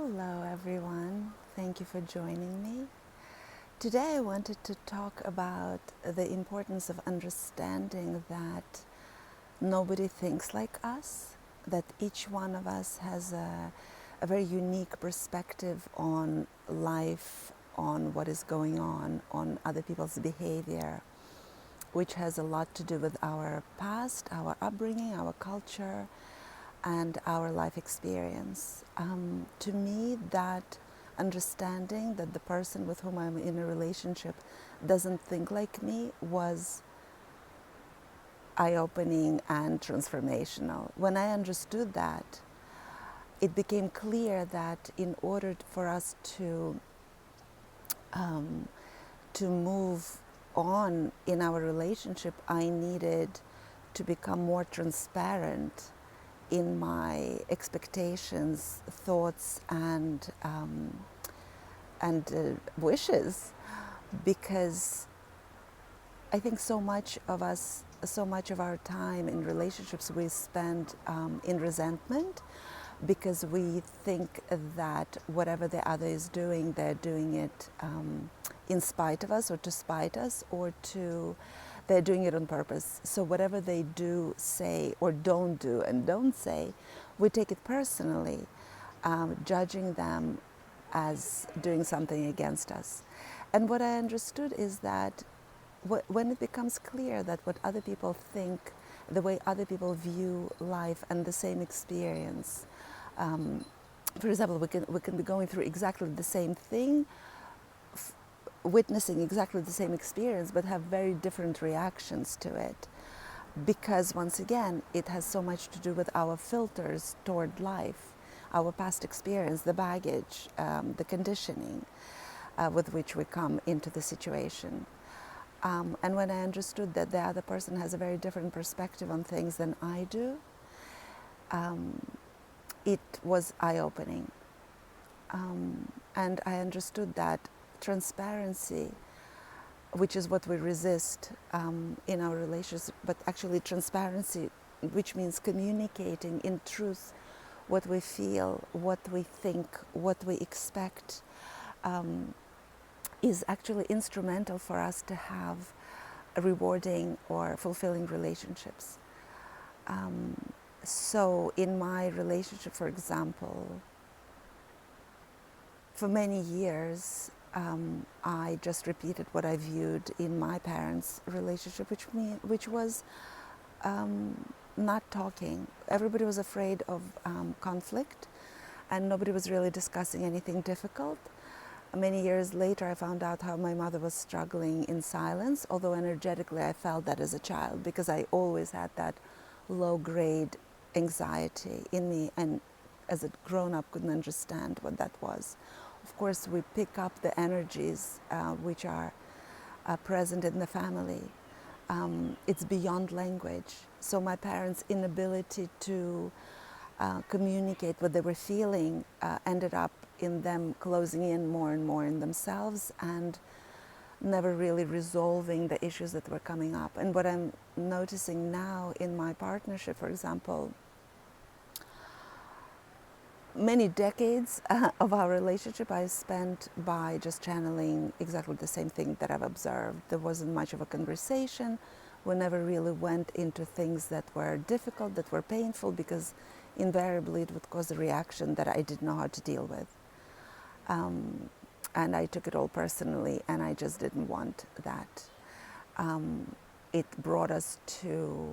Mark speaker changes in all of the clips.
Speaker 1: Hello everyone, thank you for joining me. Today I wanted to talk about the importance of understanding that nobody thinks like us, that each one of us has a very unique perspective on life, on what is going on other people's behavior, which has a lot to do with our past, our upbringing, our culture, and our life experience. To me, that understanding that the person with whom I'm in a relationship doesn't think like me was eye-opening and transformational. When I understood that, it became clear that in order for us to move on in our relationship, I needed to become more transparent in my expectations, thoughts, and wishes, because I think so much of our time in relationships we spend in resentment, because we think that whatever the other is doing, they're doing it in spite of us, or to spite us, they're doing it on purpose. So whatever they do, say, or don't do and don't say, we take it personally, judging them as doing something against us. And what I understood is that when it becomes clear that what other people think, the way other people view life and the same experience, for example, we can be going through exactly the same thing, witnessing exactly the same experience, but have very different reactions to it, because once again it has so much to do with our filters toward life, our past experience, the baggage, the conditioning with which we come into the situation. And when I understood that the other person has a very different perspective on things than I do, it was eye-opening. And I understood that transparency, which is what we resist in our relationships, but actually transparency, which means communicating in truth what we feel, what we think, what we expect, is actually instrumental for us to have rewarding or fulfilling relationships. So in my relationship, for example, for many years, I just repeated what I viewed in my parents' relationship, which was not talking. Everybody was afraid of conflict, and nobody was really discussing anything difficult. Many years later, I found out how my mother was struggling in silence, although energetically I felt that as a child, because I always had that low-grade anxiety in me, and as a grown-up couldn't understand what that was. Of course, we pick up the energies which are present in the family. It's beyond language. So my parents' inability to communicate what they were feeling ended up in them closing in more and more in themselves and never really resolving the issues that were coming up. And what I'm noticing now in my partnership, for example, many decades of our relationship I spent by just channeling exactly the same thing that I've observed. There wasn't much of a conversation. We never really went into things that were difficult, that were painful, because invariably it would cause a reaction that I didn't know how to deal with. And I took it all personally, and I just didn't want that. It brought us to,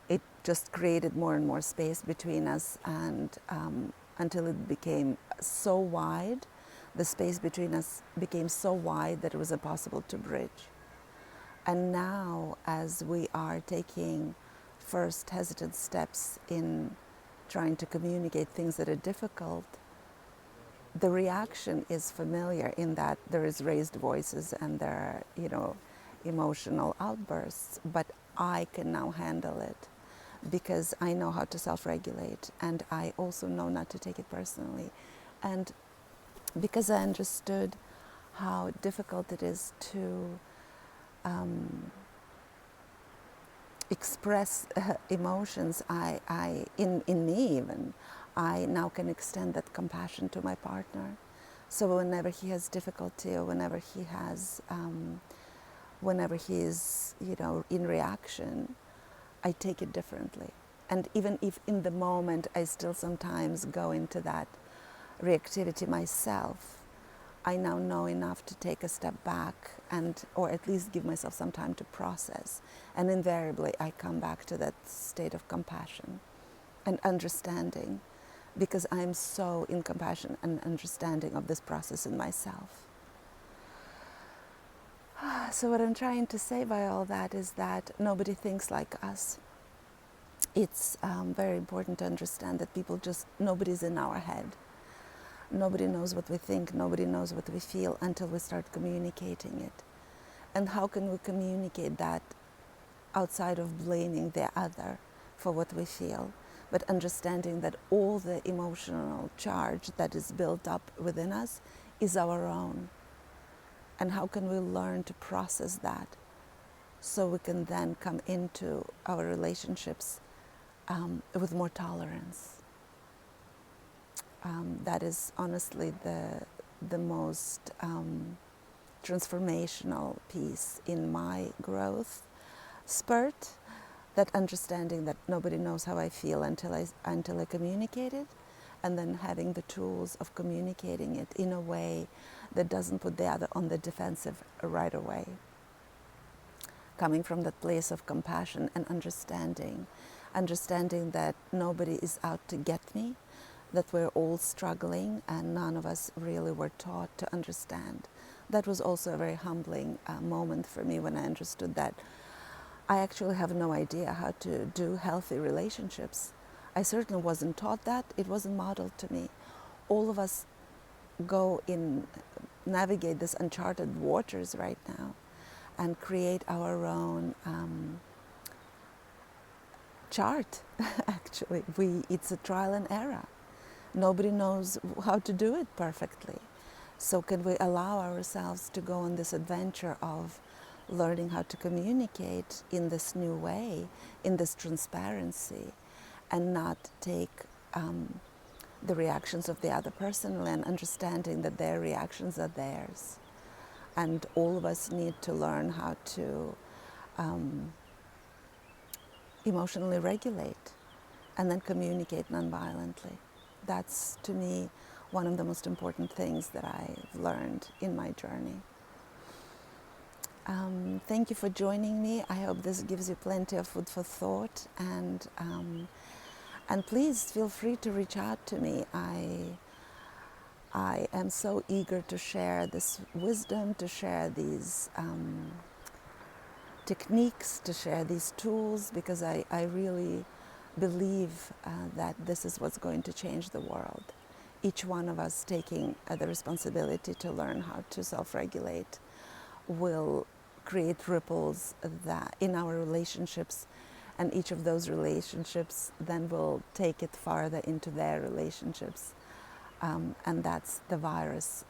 Speaker 1: it just created more and more space between us, and until it became so wide, the space between us became so wide that it was impossible to bridge. And now, as we are taking first hesitant steps in trying to communicate things that are difficult, the reaction is familiar in that there is raised voices and there are, emotional outbursts, but I can now handle it because I know how to self-regulate, and I also know not to take it personally. And because I understood how difficult it is to express emotions, in me even, I now can extend that compassion to my partner. So whenever he has difficulty, or whenever he has, whenever he is, in reaction, I take it differently. And even if in the moment I still sometimes go into that reactivity myself, I now know enough to take a step back or at least give myself some time to process. And invariably I come back to that state of compassion and understanding, because I'm so in compassion and understanding of this process in myself. So what I'm trying to say by all that is that nobody thinks like us. It's very important to understand that nobody's in our head. Nobody knows what we think, nobody knows what we feel until we start communicating it. And how can we communicate that outside of blaming the other for what we feel, but understanding that all the emotional charge that is built up within us is our own? And how can we learn to process that so we can then come into our relationships with more tolerance? That is honestly the most transformational piece in my growth spurt, that understanding that nobody knows how I feel until I communicate it, and then having the tools of communicating it in a way that doesn't put the other on the defensive right away. Coming from that place of compassion and understanding that nobody is out to get me, that we're all struggling and none of us really were taught to understand. That was also a very humbling moment for me when I understood that I actually have no idea how to do healthy relationships. I certainly wasn't taught that. It wasn't modeled to me. All of us navigate this uncharted waters right now and create our own chart. Actually, it's a trial and error. Nobody knows how to do it perfectly. So can we allow ourselves to go on this adventure of learning how to communicate in this new way, in this transparency, and not take the reactions of the other personally, and understanding that their reactions are theirs. And all of us need to learn how to emotionally regulate and then communicate nonviolently. That's, to me, one of the most important things that I've learned in my journey. Thank you for joining me. I hope this gives you plenty of food for thought, and please feel free to reach out to me. I am so eager to share this wisdom, to share these techniques, to share these tools, because I really believe that this is what's going to change the world. Each one of us taking the responsibility to learn how to self-regulate will create ripples that in our relationships, and each of those relationships then will take it farther into their relationships. And that's the virus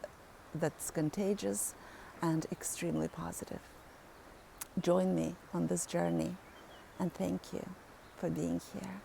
Speaker 1: that's contagious and extremely positive. Join me on this journey, and thank you for being here.